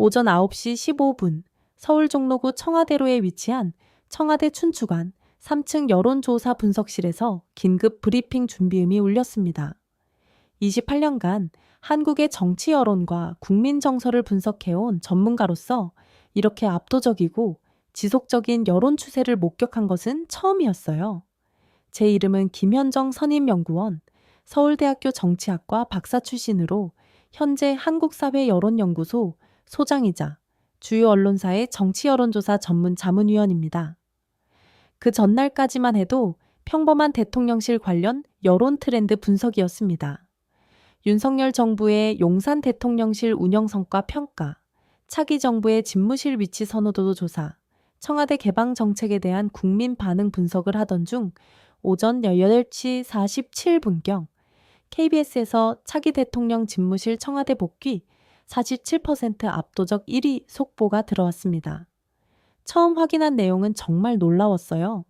오전 9시 15분 서울 종로구 청와대로에 위치한 청와대 춘추관 3층 여론조사 분석실에서 긴급 브리핑 준비음이 울렸습니다. 28년간 한국의 정치 여론과 국민 정서를 분석해온 전문가로서 이렇게 압도적이고 지속적인 여론 추세를 목격한 것은 처음이었어요. 제 이름은 김현정 선임연구원, 서울대학교 정치학과 박사 출신으로 현재 한국사회여론연구소 소장이자 주요 언론사의 정치여론조사 전문 자문위원입니다. 그 전날까지만 해도 평범한 대통령실 관련 여론 트렌드 분석이었습니다. 윤석열 정부의 용산 대통령실 운영 성과 평가, 차기 정부의 집무실 위치 선호도 조사, 청와대 개방 정책에 대한 국민 반응 분석을 하던 중 오전 18시 47분경 KBS에서 차기 대통령 집무실 청와대 복귀 47% 압도적 1위 속보가 들어왔습니다. 처음 확인한 내용은 정말 놀라웠어요.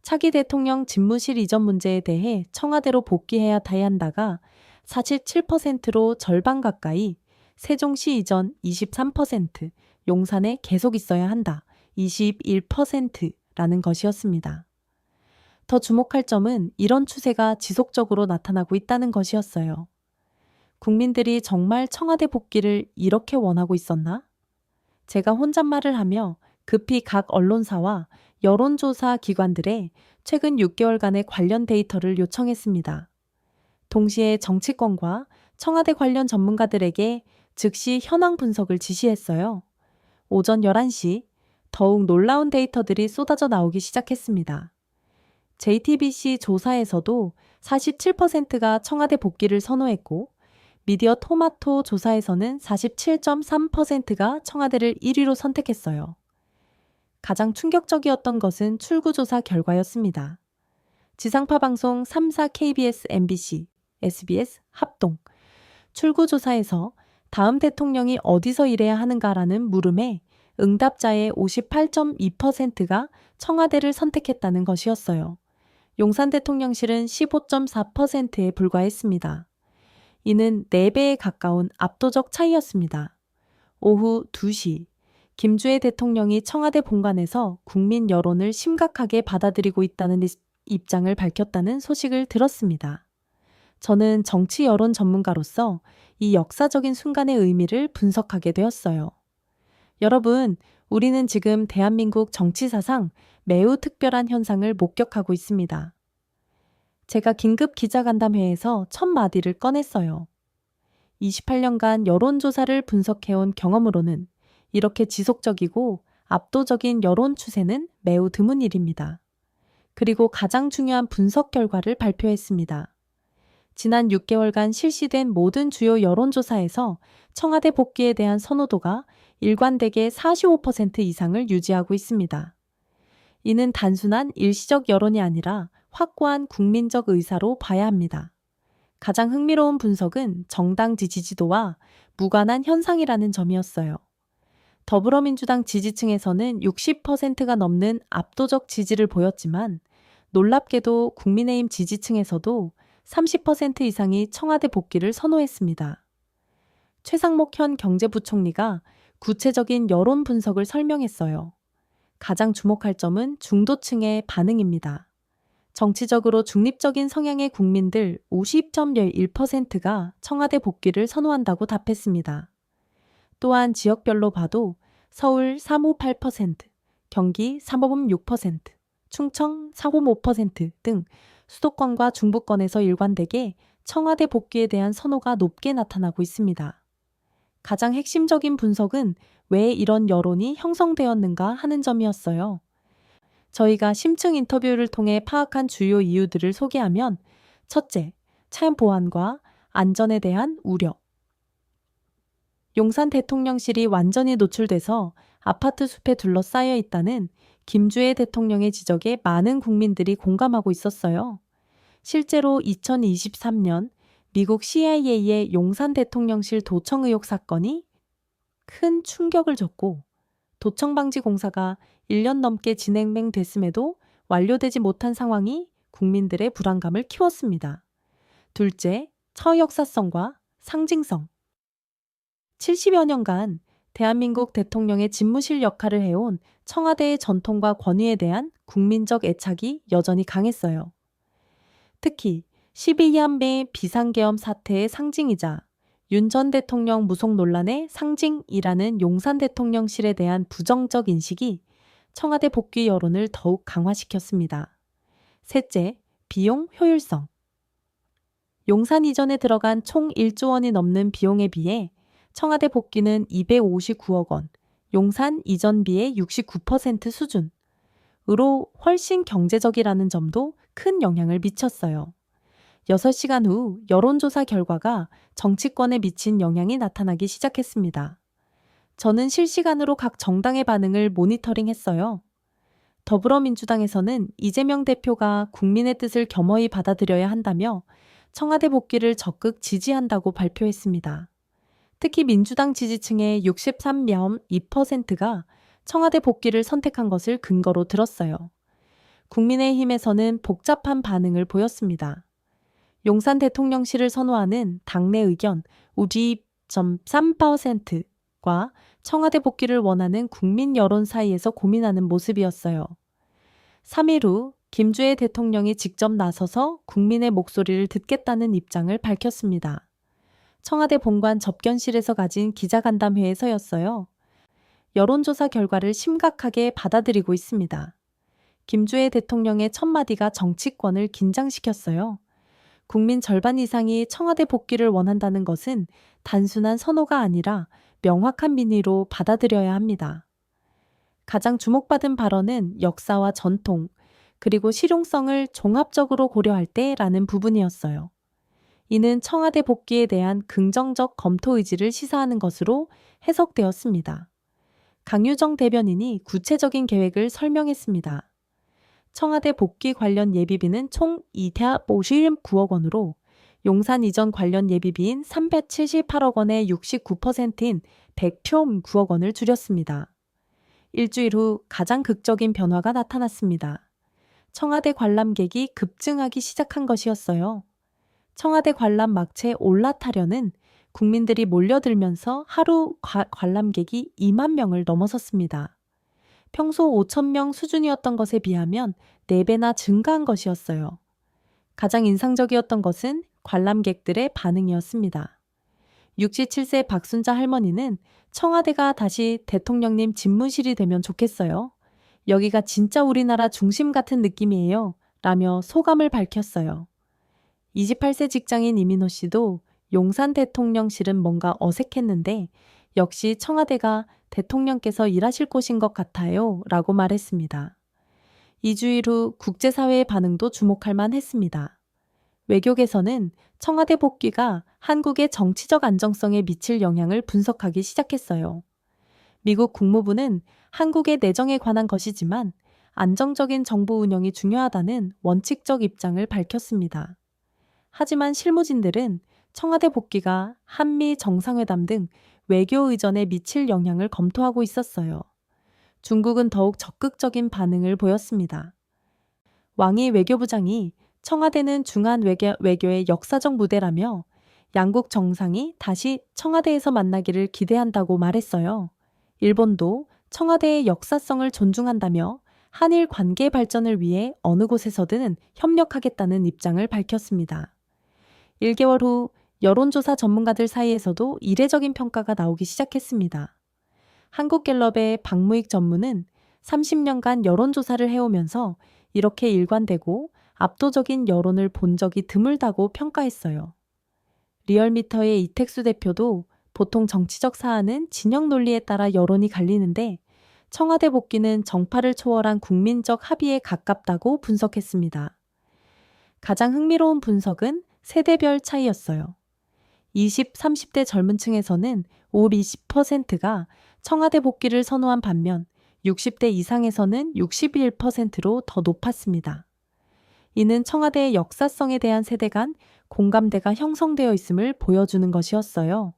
차기 대통령 집무실 이전 문제에 대해 청와대로 복귀해야 한다가 47%로 절반 가까이, 세종시 이전 23%, 용산에 계속 있어야 한다 21%라는 것이었습니다. 더 주목할 점은 이런 추세가 지속적으로 나타나고 있다는 것이었어요. 국민들이 정말 청와대 복귀를 이렇게 원하고 있었나? 제가 혼잣말을 하며 급히 각 언론사와 여론조사 기관들의 최근 6개월간의 관련 데이터를 요청했습니다. 동시에 정치권과 청와대 관련 전문가들에게 즉시 현황 분석을 지시했어요. 오전 11시 더욱 놀라운 데이터들이 쏟아져 나오기 시작했습니다. JTBC 조사에서도 47%가 청와대 복귀를 선호했고, 미디어 토마토 조사에서는 47.3%가 청와대를 1위로 선택했어요. 가장 충격적이었던 것은 출구조사 결과였습니다. 지상파 방송 3사 KBS, MBC, SBS 합동 출구조사에서 다음 대통령이 어디서 일해야 하는가라는 물음에 응답자의 58.2%가 청와대를 선택했다는 것이었어요. 용산 대통령실은 15.4%에 불과했습니다. 이는 4배에 가까운 압도적 차이였습니다. 오후 2시, 김주애 대통령이 청와대 본관에서 국민 여론을 심각하게 받아들이고 있다는 입장을 밝혔다는 소식을 들었습니다. 저는 정치 여론 전문가로서 이 역사적인 순간의 의미를 분석하게 되었어요. 여러분, 우리는 지금 대한민국 정치사상 매우 특별한 현상을 목격하고 있습니다. 제가 긴급 기자간담회에서 첫 마디를 꺼냈어요. 28년간 여론조사를 분석해온 경험으로는 이렇게 지속적이고 압도적인 여론 추세는 매우 드문 일입니다. 그리고 가장 중요한 분석 결과를 발표했습니다. 지난 6개월간 실시된 모든 주요 여론조사에서 청와대 복귀에 대한 선호도가 일관되게 45% 이상을 유지하고 있습니다. 이는 단순한 일시적 여론이 아니라 확고한 국민적 의사로 봐야 합니다. 가장 흥미로운 분석은 정당 지지도와 무관한 현상이라는 점이었어요. 더불어민주당 지지층에서는 60%가 넘는 압도적 지지를 보였지만 놀랍게도 국민의힘 지지층에서도 30% 이상이 청와대 복귀를 선호했습니다. 최상목 현 경제부총리가 구체적인 여론 분석을 설명했어요. 가장 주목할 점은 중도층의 반응입니다. 정치적으로 중립적인 성향의 국민들 50.11%가 청와대 복귀를 선호한다고 답했습니다. 또한 지역별로 봐도 서울 358%, 경기 356%, 충청 405% 등 수도권과 중부권에서 일관되게 청와대 복귀에 대한 선호가 높게 나타나고 있습니다. 가장 핵심적인 분석은 왜 이런 여론이 형성되었는가 하는 점이었어요. 저희가 심층 인터뷰를 통해 파악한 주요 이유들을 소개하면 첫째, 차량 보안과 안전에 대한 우려. 용산 대통령실이 완전히 노출돼서 아파트 숲에 둘러싸여 있다는 김주애 대통령의 지적에 많은 국민들이 공감하고 있었어요. 실제로 2023년 미국 CIA의 용산 대통령실 도청 의혹 사건이 큰 충격을 줬고 도청 방지 공사가 1년 넘게 진행됐음에도 완료되지 못한 상황이 국민들의 불안감을 키웠습니다. 둘째, 처역사성과 상징성. 70여 년간 대한민국 대통령의 집무실 역할을 해온 청와대의 전통과 권위에 대한 국민적 애착이 여전히 강했어요. 특히 12.2한배 비상계엄 사태의 상징이자 윤 전 대통령 무속 논란의 상징이라는 용산 대통령실에 대한 부정적 인식이 청와대 복귀 여론을 더욱 강화시켰습니다. 셋째, 비용 효율성. 용산 이전에 들어간 총 1조 원이 넘는 비용에 비해 청와대 복귀는 259억 원, 용산 이전비의 69% 수준으로 훨씬 경제적이라는 점도 큰 영향을 미쳤어요. 6시간 후 여론조사 결과가 정치권에 미친 영향이 나타나기 시작했습니다. 저는 실시간으로 각 정당의 반응을 모니터링했어요. 더불어민주당에서는 이재명 대표가 국민의 뜻을 겸허히 받아들여야 한다며 청와대 복귀를 적극 지지한다고 발표했습니다. 특히 민주당 지지층의 63.2%가 청와대 복귀를 선택한 것을 근거로 들었어요. 국민의힘에서는 복잡한 반응을 보였습니다. 용산 대통령실을 선호하는 당내 의견 52.3%과 청와대 복귀를 원하는 국민 여론 사이에서 고민하는 모습이었어요. 3일 후 김주애 대통령이 직접 나서서 국민의 목소리를 듣겠다는 입장을 밝혔습니다. 청와대 본관 접견실에서 가진 기자간담회에서였어요. 여론조사 결과를 심각하게 받아들이고 있습니다. 김주애 대통령의 첫마디가 정치권을 긴장시켰어요. 국민 절반 이상이 청와대 복귀를 원한다는 것은 단순한 선호가 아니라 명확한 민의로 받아들여야 합니다. 가장 주목받은 발언은 역사와 전통, 그리고 실용성을 종합적으로 고려할 때라는 부분이었어요. 이는 청와대 복귀에 대한 긍정적 검토 의지를 시사하는 것으로 해석되었습니다. 강유정 대변인이 구체적인 계획을 설명했습니다. 청와대 복귀 관련 예비비는 총 259억 원으로 용산 이전 관련 예비비인 378억 원의 69%인 109억 원을 줄였습니다. 일주일 후 가장 극적인 변화가 나타났습니다. 청와대 관람객이 급증하기 시작한 것이었어요. 청와대 관람 막채 올라타려는 국민들이 몰려들면서 하루 관람객이 2만 명을 넘어섰습니다. 평소 5,000명 수준이었던 것에 비하면 4배나 증가한 것이었어요. 가장 인상적이었던 것은 관람객들의 반응이었습니다. 67세 박순자 할머니는 청와대가 다시 대통령님 집무실이 되면 좋겠어요. 여기가 진짜 우리나라 중심 같은 느낌이에요. 라며 소감을 밝혔어요. 28세 직장인 이민호 씨도 용산 대통령실은 뭔가 어색했는데 역시 청와대가 대통령께서 일하실 곳인 것 같아요. 라고 말했습니다. 2주일 후 국제사회의 반응도 주목할 만했습니다. 외교계에서는 청와대 복귀가 한국의 정치적 안정성에 미칠 영향을 분석하기 시작했어요. 미국 국무부는 한국의 내정에 관한 것이지만 안정적인 정부 운영이 중요하다는 원칙적 입장을 밝혔습니다. 하지만 실무진들은 청와대 복귀가 한미 정상회담 등 외교 의전에 미칠 영향을 검토하고 있었어요. 중국은 더욱 적극적인 반응을 보였습니다. 왕이 외교부장이 청와대는 중한 외교의 역사적 무대라며 양국 정상이 다시 청와대에서 만나기를 기대한다고 말했어요. 일본도 청와대의 역사성을 존중한다며 한일 관계 발전을 위해 어느 곳에서든 협력하겠다는 입장을 밝혔습니다. 1개월 후 여론조사 전문가들 사이에서도 이례적인 평가가 나오기 시작했습니다. 한국갤럽의 박무익 전무는 30년간 여론조사를 해오면서 이렇게 일관되고 압도적인 여론을 본 적이 드물다고 평가했어요. 리얼미터의 이택수 대표도 보통 정치적 사안은 진영 논리에 따라 여론이 갈리는데 청와대 복귀는 정파를 초월한 국민적 합의에 가깝다고 분석했습니다. 가장 흥미로운 분석은 세대별 차이였어요. 20, 30대 젊은 층에서는 20%가 청와대 복귀를 선호한 반면 60대 이상에서는 61%로 더 높았습니다. 이는 청와대의 역사성에 대한 세대 간 공감대가 형성되어 있음을 보여주는 것이었어요.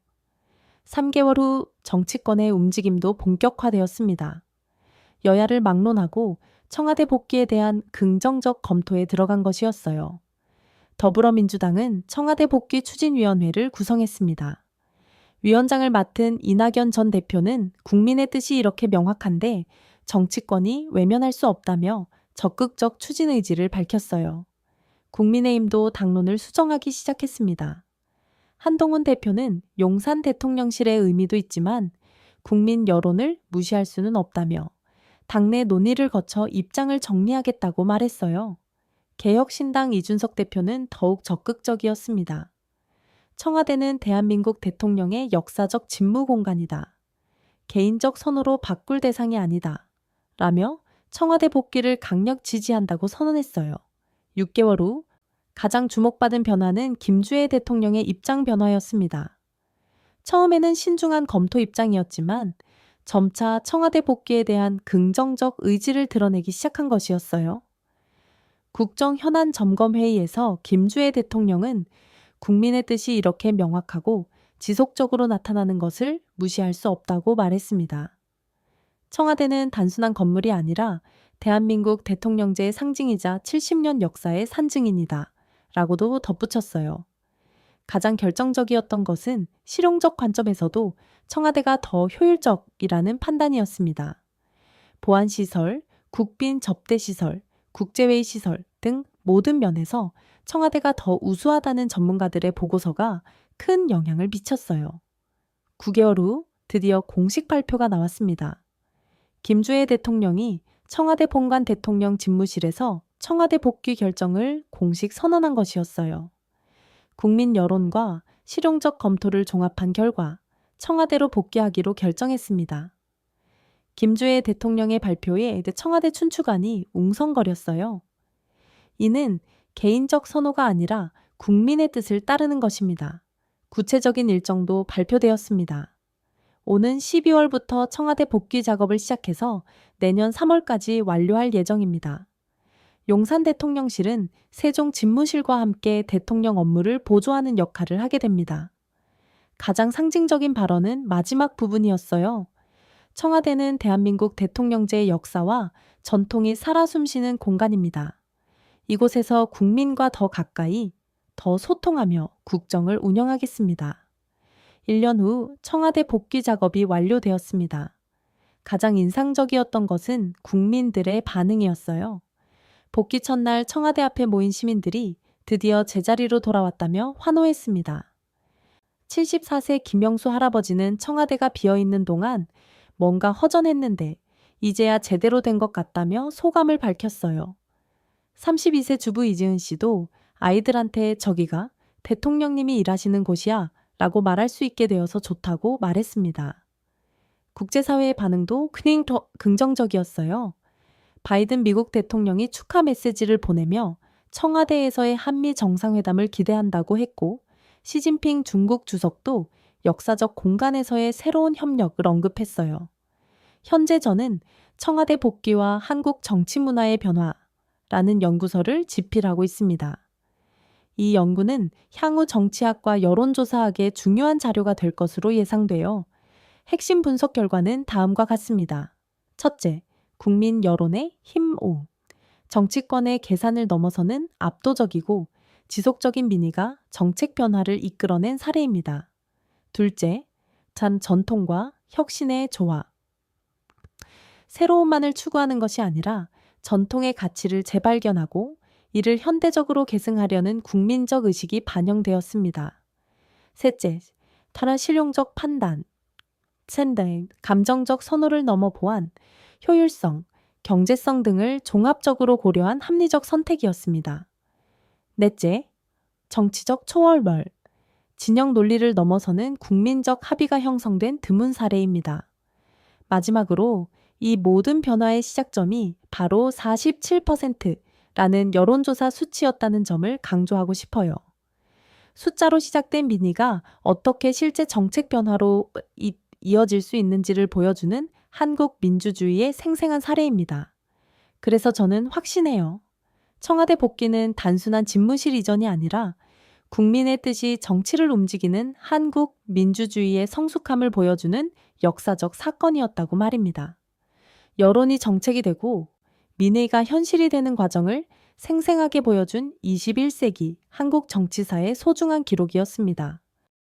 3개월 후 정치권의 움직임도 본격화되었습니다. 여야를 막론하고 청와대 복귀에 대한 긍정적 검토에 들어간 것이었어요. 더불어민주당은 청와대 복귀 추진위원회를 구성했습니다. 위원장을 맡은 이낙연 전 대표는 국민의 뜻이 이렇게 명확한데 정치권이 외면할 수 없다며 적극적 추진 의지를 밝혔어요. 국민의힘도 당론을 수정하기 시작했습니다. 한동훈 대표는 용산 대통령실의 의미도 있지만 국민 여론을 무시할 수는 없다며 당내 논의를 거쳐 입장을 정리하겠다고 말했어요. 개혁신당 이준석 대표는 더욱 적극적이었습니다. 청와대는 대한민국 대통령의 역사적 직무 공간이다. 개인적 선호로 바꿀 대상이 아니다. 라며 청와대 복귀를 강력 지지한다고 선언했어요. 6개월 후 가장 주목받은 변화는 김주애 대통령의 입장 변화였습니다. 처음에는 신중한 검토 입장이었지만 점차 청와대 복귀에 대한 긍정적 의지를 드러내기 시작한 것이었어요. 국정현안점검회의에서 김주애 대통령은 국민의 뜻이 이렇게 명확하고 지속적으로 나타나는 것을 무시할 수 없다고 말했습니다. 청와대는 단순한 건물이 아니라 대한민국 대통령제의 상징이자 70년 역사의 산증인이다. 라고도 덧붙였어요. 가장 결정적이었던 것은 실용적 관점에서도 청와대가 더 효율적이라는 판단이었습니다. 보안시설, 국빈 접대시설, 국제회의시설 등 모든 면에서 청와대가 더 우수하다는 전문가들의 보고서가 큰 영향을 미쳤어요. 9개월 후 드디어 공식 발표가 나왔습니다. 김주애 대통령이 청와대 본관 대통령 집무실에서 청와대 복귀 결정을 공식 선언한 것이었어요. 국민 여론과 실용적 검토를 종합한 결과 청와대로 복귀하기로 결정했습니다. 김주애 대통령의 발표에 청와대 춘추관이 웅성거렸어요. 이는 개인적 선호가 아니라 국민의 뜻을 따르는 것입니다. 구체적인 일정도 발표되었습니다. 오는 12월부터 청와대 복귀 작업을 시작해서 내년 3월까지 완료할 예정입니다. 용산 대통령실은 세종 집무실과 함께 대통령 업무를 보조하는 역할을 하게 됩니다. 가장 상징적인 발언은 마지막 부분이었어요. 청와대는 대한민국 대통령제의 역사와 전통이 살아 숨쉬는 공간입니다. 이곳에서 국민과 더 가까이, 더 소통하며 국정을 운영하겠습니다. 1년 후 청와대 복귀 작업이 완료되었습니다. 가장 인상적이었던 것은 국민들의 반응이었어요. 복귀 첫날 청와대 앞에 모인 시민들이 드디어 제자리로 돌아왔다며 환호했습니다. 74세 김영수 할아버지는 청와대가 비어있는 동안 뭔가 허전했는데 이제야 제대로 된 것 같다며 소감을 밝혔어요. 32세 주부 이지은 씨도 아이들한테 저기가 대통령님이 일하시는 곳이야 라고 말할 수 있게 되어서 좋다고 말했습니다. 국제사회의 반응도 그냥 더 긍정적이었어요. 바이든 미국 대통령이 축하 메시지를 보내며 청와대에서의 한미 정상회담을 기대한다고 했고 시진핑 중국 주석도 역사적 공간에서의 새로운 협력을 언급했어요. 현재 저는 청와대 복귀와 한국 정치 문화의 변화라는 연구서를 집필하고 있습니다. 이 연구는 향후 정치학과 여론조사학의 중요한 자료가 될 것으로 예상되어 핵심 분석 결과는 다음과 같습니다. 첫째, 국민 여론의 힘5. 정치권의 계산을 넘어서는 압도적이고 지속적인 민의가 정책 변화를 이끌어낸 사례입니다. 둘째, 전통과 혁신의 조화. 새로움만을 추구하는 것이 아니라 전통의 가치를 재발견하고 이를 현대적으로 계승하려는 국민적 의식이 반영되었습니다. 셋째, 단한 실용적 판단. 셋째, 감정적 선호를 넘어 보완, 효율성, 경제성 등을 종합적으로 고려한 합리적 선택이었습니다. 넷째, 정치적 초월멸. 진영 논리를 넘어서는 국민적 합의가 형성된 드문 사례입니다. 마지막으로 이 모든 변화의 시작점이 바로 47%라는 여론조사 수치였다는 점을 강조하고 싶어요. 숫자로 시작된 민의가 어떻게 실제 정책 변화로 이어질 수 있는지를 보여주는 한국 민주주의의 생생한 사례입니다. 그래서 저는 확신해요. 청와대 복귀는 단순한 집무실 이전이 아니라 국민의 뜻이 정치를 움직이는 한국 민주주의의 성숙함을 보여주는 역사적 사건이었다고 말입니다. 여론이 정책이 되고 민의가 현실이 되는 과정을 생생하게 보여준 21세기 한국 정치사의 소중한 기록이었습니다.